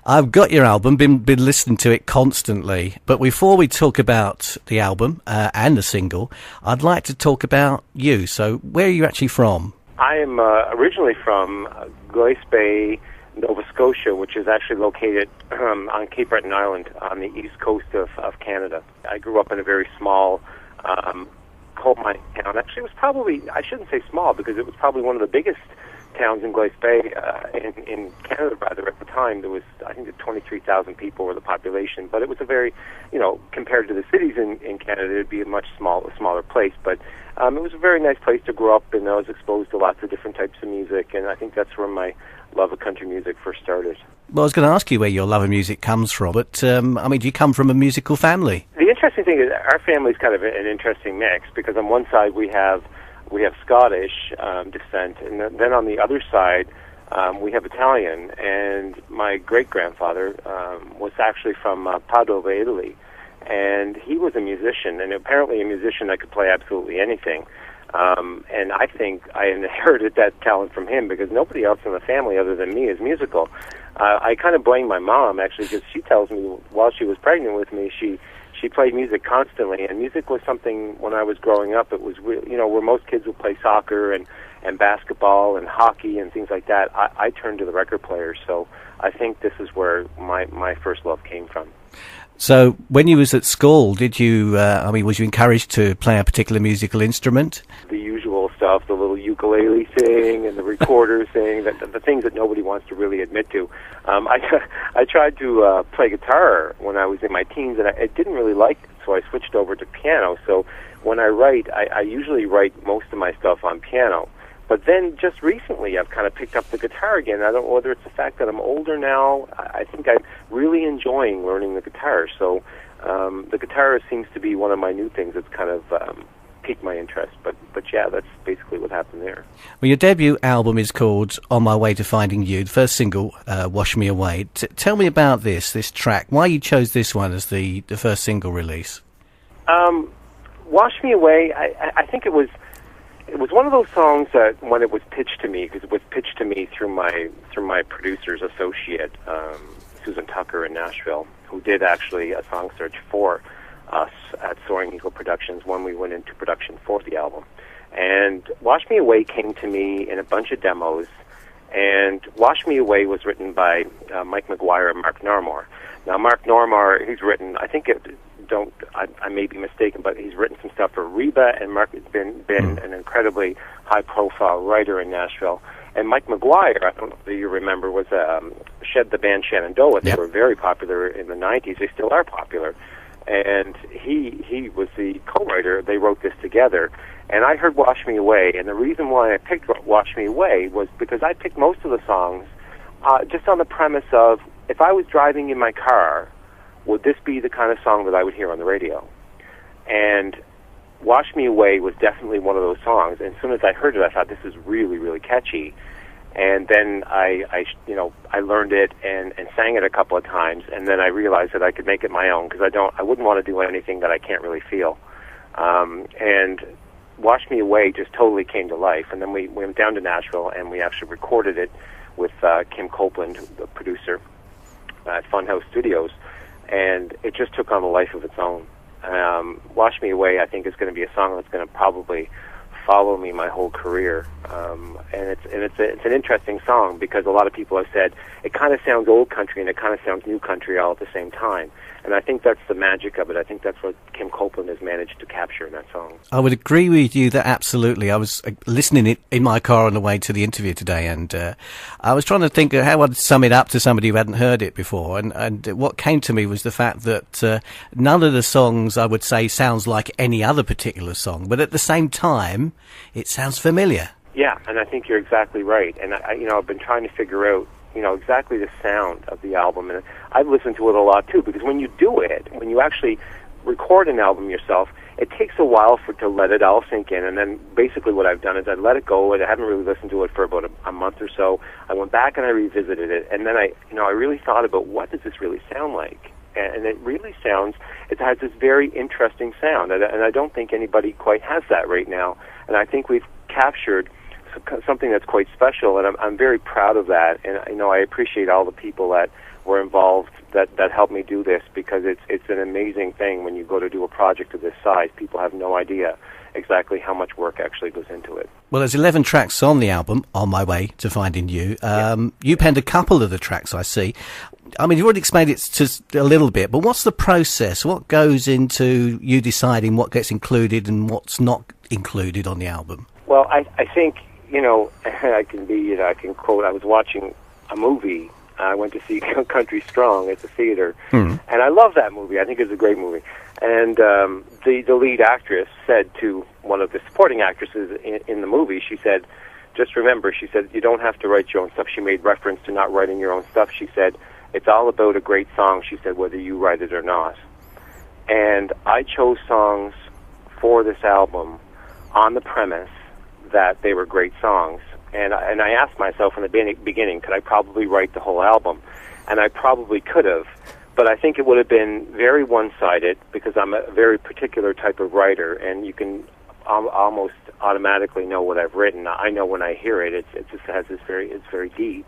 I've got your album, been listening to it constantly. But before we talk about the album and the single, I'd like to talk about you. So where are you actually from? I am originally from Glace Bay, Nova Scotia, which is actually located on Cape Breton Island on the east coast of Canada. I grew up in a very small coal mine town. Actually, it was probably, I shouldn't say small, because it was probably one of the biggest towns in Glace Bay, in Canada, rather, at the time. There was, I think, 23,000 people were the population, but it was a very, compared to the cities in Canada, it would be a much smaller place, but it was a very nice place to grow up, and I was exposed to lots of different types of music, and I think that's where my love of country music first started. Well, I was going to ask you where your love of music comes from, but, do you come from a musical family? The interesting thing is our family's kind of an interesting mix, because on one side we have Scottish descent, and then on the other side we have Italian, and my great-grandfather was actually from Padova, Italy, and he was a musician, and apparently a musician that could play absolutely anything. And I think I inherited that talent from him, because nobody else in the family other than me is musical. I kind of blame my mom, actually, because she tells me while she was pregnant with me, she played music constantly, and music was something when I was growing up. It was where most kids would play soccer and basketball and hockey and things like that. I turned to the record player, so I think this is where my first love came from. So when you was at school, did you, was you encouraged to play a particular musical instrument? The usual stuff, the little ukulele thing and the recorder thing, the things that nobody wants to really admit to. I tried to play guitar when I was in my teens, and I didn't really like it, so I switched over to piano. So when I write, I usually write most of my stuff on piano. But then just recently I've kind of picked up the guitar again. I don't know whether it's the fact that I'm older now. I think I'm really enjoying learning the guitar. So the guitar seems to be one of my new things that's kind of piqued my interest. But yeah, that's basically what happened there. Well, your debut album is called On My Way to Finding You, the first single, Wash Me Away. Tell me about this track, why you chose this one as the first single release. Wash Me Away, I think it was one of those songs that when it was pitched to me, because it was pitched to me through my producer's associate, Susan Tucker in Nashville, who did actually a song search for us at Soaring Eagle Productions when we went into production for the album. And Wash Me Away came to me in a bunch of demos, and Wash Me Away was written by Mike McGuire and Mark Narmore. Now, Mark Narmore, he's written, I may be mistaken, but he's written some stuff for Reba, and Mark has been an incredibly high-profile writer in Nashville. And Mike McGuire, I don't know if you remember, was the band Shenandoah. They were very popular in the 90s. They still are popular. And he was the co-writer. They wrote this together. And I heard Wash Me Away, and the reason why I picked Wash Me Away was because I picked most of the songs just on the premise of, if I was driving in my car, would this be the kind of song that I would hear on the radio? And Wash Me Away was definitely one of those songs. And as soon as I heard it, I thought, this is really, really catchy. And then I learned it and sang it a couple of times, and then I realized that I could make it my own, because I wouldn't want to do anything that I can't really feel. And Wash Me Away just totally came to life. And then we went down to Nashville, and we actually recorded it with Kim Copeland, the producer, at Funhouse Studios, and it just took on a life of its own. Wash Me Away, I think, is going to be a song that's going to probably follow me my whole career, and it's an interesting song, because a lot of people have said it kind of sounds old country and it kind of sounds new country all at the same time. And I think that's the magic of it. I think that's what Kim Copeland has managed to capture in that song. I would agree with you that absolutely. I was listening it in my car on the way to the interview today, and I was trying to think of how I'd sum it up to somebody who hadn't heard it before. And what came to me was the fact that none of the songs, I would say, sounds like any other particular song, but at the same time, it sounds familiar. Yeah, and I think you're exactly right. And I've been trying to figure out exactly the sound of the album, and I've listened to it a lot too, because when you do it, when you actually record an album yourself, it takes a while to let it all sink in. And then basically what I've done is I let it go, and I haven't really listened to it for about a month or so. I went back and I revisited it, and then I really thought about, what does this really sound like? And it really sounds, it has this very interesting sound, and I don't think anybody quite has that right now. And I think we've captured something that's quite special, and I'm very proud of that. And I appreciate all the people that were involved that helped me do this, because it's an amazing thing when you go to do a project of this size. People have no idea exactly how much work actually goes into it. Well, there's 11 tracks on the album, On My Way to Finding You. You penned a couple of the tracks, I see. I mean, you've already explained it just a little bit, but what's the process? What goes into you deciding what gets included and what's not included on the album? Well, I think, I can quote, I was watching a movie. I went to see Country Strong at the theater, and I love that movie. I think it's a great movie. And the lead actress said to one of the supporting actresses in the movie, she said, just remember, she said, you don't have to write your own stuff. She made reference to not writing your own stuff. She said, it's all about a great song, she said, whether you write it or not. And I chose songs for this album on the premise that they were great songs. And I asked myself in the beginning, could I probably write the whole album? And I probably could have, but I think it would have been very one-sided, because I'm a very particular type of writer, and you can almost automatically know what I've written. I know when I hear it. It just has it's very deep,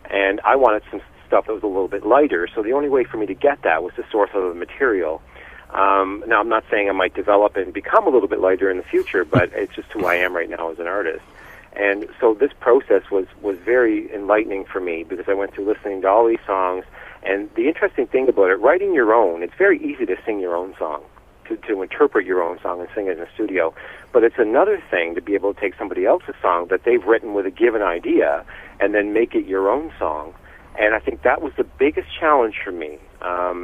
and I wanted some stuff that was a little bit lighter. So the only way for me to get that was to source other material. Now, I'm not saying I might develop and become a little bit lighter in the future, but it's just who I am right now as an artist. And so this process was very enlightening for me, because I went through listening to all these songs. And the interesting thing about it, writing your own, it's very easy to sing your own song, to interpret your own song and sing it in the studio. But it's another thing to be able to take somebody else's song that they've written with a given idea and then make it your own song. And I think that was the biggest challenge for me,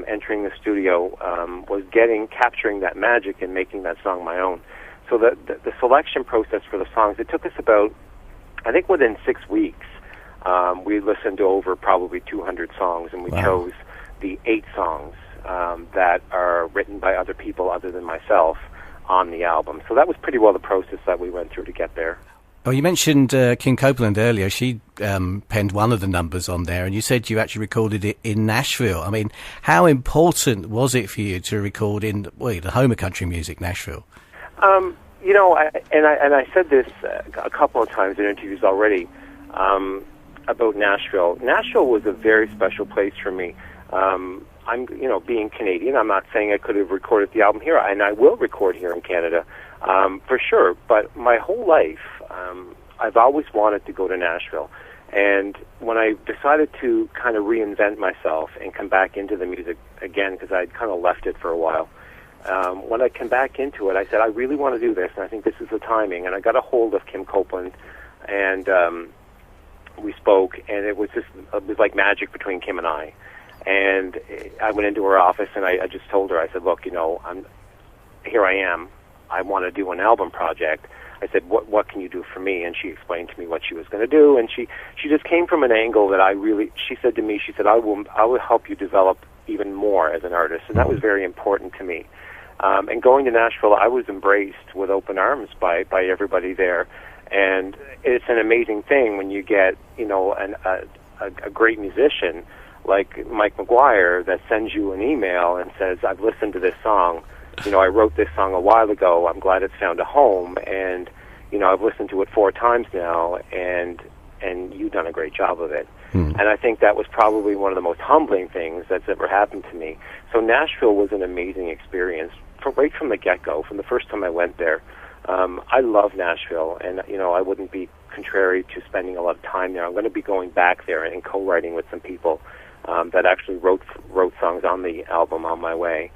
entering the studio, was capturing that magic and making that song my own. So the selection process for the songs, it took us about, I think within 6 weeks, we listened to over probably 200 songs, and we chose the 8 songs that are written by other people other than myself on the album. So that was pretty well the process that we went through to get there. Oh, you mentioned Kim Copeland earlier. She penned one of the numbers on there, and you said you actually recorded it in Nashville. I mean, how important was it for you to record in the home of country music, Nashville? I said this a couple of times in interviews already about Nashville. Nashville was a very special place for me. I'm, being Canadian, I'm not saying I could have recorded the album here, and I will record here in Canada, for sure. But my whole life, I've always wanted to go to Nashville. And when I decided to kind of reinvent myself and come back into the music again, because I'd kind of left it for a while, when I came back into it, I said, I really want to do this, and I think this is the timing. And I got a hold of Kim Copeland, and we spoke, and it was like magic between Kim and I. And I went into her office, and I just told her, I said, look, here I am. I want to do an album project. I said, what can you do for me? And she explained to me what she was going to do, and she just came from an angle that she said to me, she said, I will help you develop even more as an artist, and that was very important to me. And going to Nashville, I was embraced with open arms by everybody there, and it's an amazing thing when you get, a great musician like Mike McGuire that sends you an email and says, I've listened to this song. I wrote this song a while ago. I'm glad it's found a home, and I've listened to it 4 times now, and you've done a great job of it. And I think that was probably one of the most humbling things that's ever happened to me. So Nashville was an amazing experience, right from the get-go, from the first time I went there. I love Nashville, and I wouldn't be contrary to spending a lot of time there. I'm going to be going back there and co-writing with some people that actually wrote songs on the album On My Way.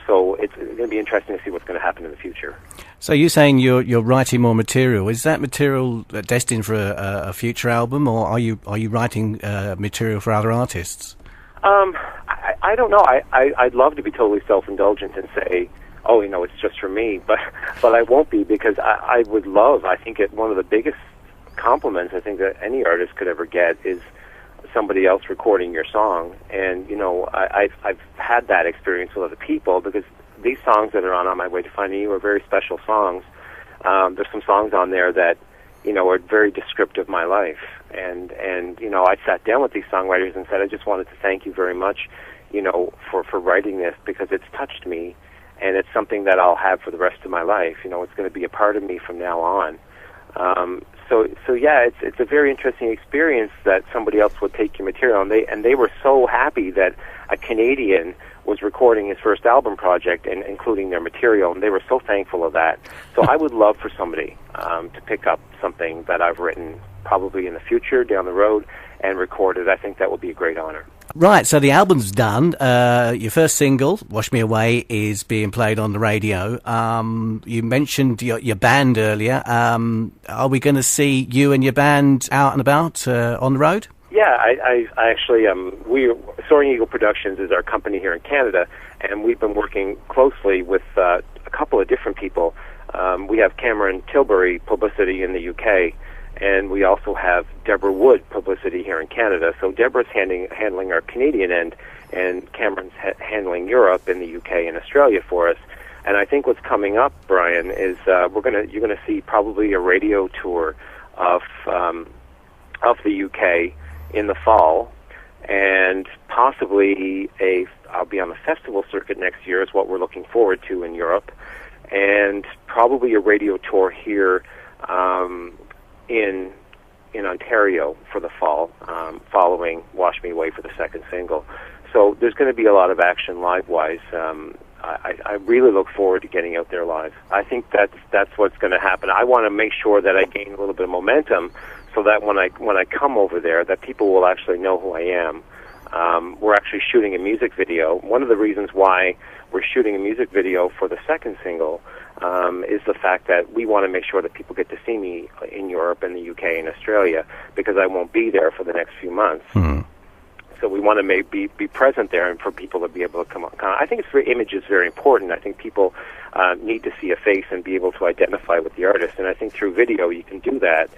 So it's going to be interesting to see what's going to happen in the future. So you're saying you're writing more material. Is that material destined for a future album, or are you writing material for other artists? I don't know. I'd love to be totally self-indulgent and say, it's just for me, but I won't be, because I would love. I think one of the biggest compliments I think that any artist could ever get is somebody else recording your song. And I've had that experience with other people, because these songs that are on My Way to Finding You are very special songs. There's some songs on there that are very descriptive of my life, and I sat down with these songwriters and said, I just wanted to thank you very much for writing this, because it's touched me, and it's something that I'll have for the rest of my life. It's going to be a part of me from now on. So yeah, it's a very interesting experience that somebody else would take your material, and they were so happy that a Canadian was recording his first album project and including their material, and they were so thankful of that. So I would love for somebody to pick up something that I've written, probably in the future, down the road, and record it. I think that would be a great honor. Right, so the album's done. Your first single, Wash Me Away, is being played on the radio. You mentioned your band earlier. Are we going to see you and your band out and about on the road? Yeah, I actually, Soaring Eagle Productions is our company here in Canada, and we've been working closely with a couple of different people. We have Cameron Tilbury Publicity in the UK, and we also have Deborah Wood Publicity here in Canada. So Deborah's handling our Canadian end, and Cameron's handling Europe and the UK and Australia for us. And I think what's coming up, Brian, is you're gonna see probably a radio tour of the UK in the fall, and possibly I'll be on the festival circuit next year is what we're looking forward to in Europe, and probably a radio tour here in Ontario for the fall, following Wash Me Away for the second single. So there's going to be a lot of action live-wise. I really look forward to getting out there live. I think that's what's going to happen. I want to make sure that I gain a little bit of momentum, so that when I come over there, that people will actually know who I am. We're actually shooting a music video. One of the reasons why we're shooting a music video for the second single is the fact that we want to make sure that people get to see me in Europe and the UK and Australia, because I won't be there for the next few months. So we want to be present there, and for people to be able to come on. I think image is very important. I think people need to see a face and be able to identify with the artist, and I think through video you can do that.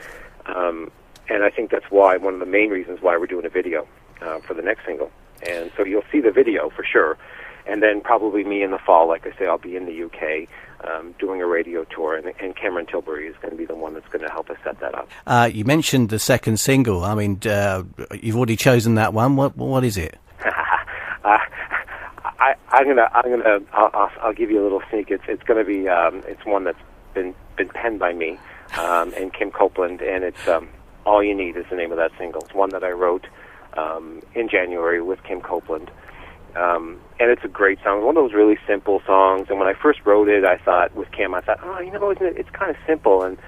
And I think that's why, one of the main reasons why we're doing a video for the next single. And so you'll see the video for sure. And then probably me in the fall, like I say, I'll be in the UK doing a radio tour, and Cameron Tilbury is going to be the one that's going to help us set that up. You mentioned the second single. I mean, you've already chosen that one. What is it? I'll give you a little sneak. It's going to be it's one that's been penned by me and Kim Copeland, and it's All You Need is the name of that single. It's one that I wrote in January with Kim Copeland. And it's a great song. One of those really simple songs. And when I first wrote it, I thought, with Kim, it's kind of simple. And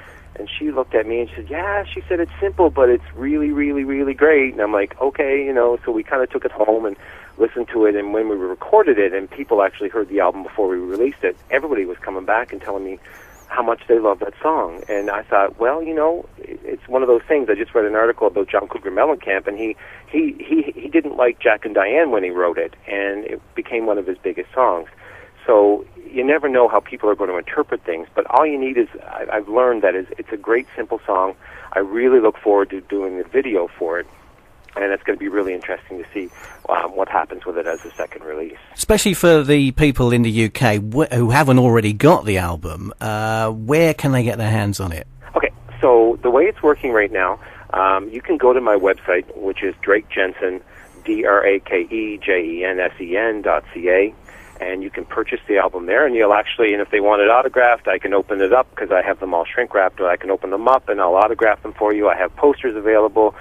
she looked at me and she said, yeah, she said, it's simple, but it's really, really, really great. And I'm like, okay, so we kind of took it home and listened to it. And when we recorded it and people actually heard the album before we released it, everybody was coming back and telling me how much they love that song. And I thought, well, it's one of those things. I just read an article about John Cougar Mellencamp, and he didn't like Jack and Diane when he wrote it, and it became one of his biggest songs. So you never know how people are going to interpret things, but All You Need is, I've learned that it's a great, simple song. I really look forward to doing the video for it, and it's going to be really interesting to see what happens with it as a second release. Especially for the people in the UK who haven't already got the album, where can they get their hands on it? Okay, so the way it's working right now, you can go to my website, which is Drake Jensen, DrakeJensen.ca, and you can purchase the album there, and you'll actually, and if they want it autographed, I can open it up, because I have them all shrink-wrapped, or I can open them up and I'll autograph them for you. I have posters available,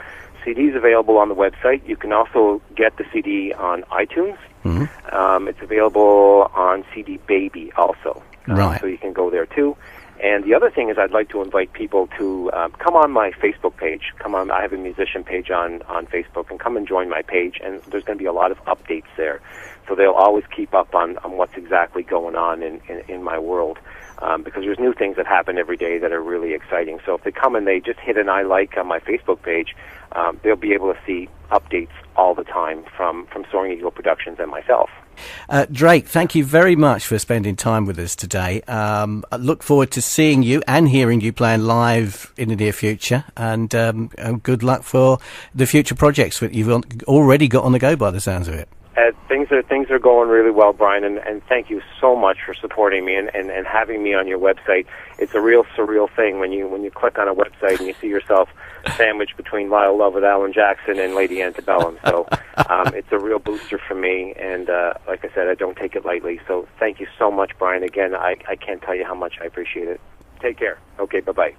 CDs available on the website. You can also get the CD on iTunes. Mm-hmm. It's available on CD Baby also. Right. So you can go there too. And the other thing is, I'd like to invite people to come on my Facebook page. I have a musician page on Facebook, and come and join my page, and there's going to be a lot of updates there. So they'll always keep up on what's exactly going on in my world, because there's new things that happen every day that are really exciting. So if they come and they just hit an I like on my Facebook page, they'll be able to see updates all the time from Soaring Eagle Productions and myself. Drake, thank you very much for spending time with us today. I look forward to seeing you and hearing you playing live in the near future, and good luck for the future projects that you've already got on the go by the sounds of it. Things are going really well, Brian, and thank you so much for supporting me and having me on your website. It's a real surreal thing when you click on a website and you see yourself sandwiched between Lyle Lovett, Alan Jackson, and Lady Antebellum. So it's a real booster for me, and like I said, I don't take it lightly. So thank you so much, Brian. Again, I can't tell you how much I appreciate it. Take care. Okay, bye-bye.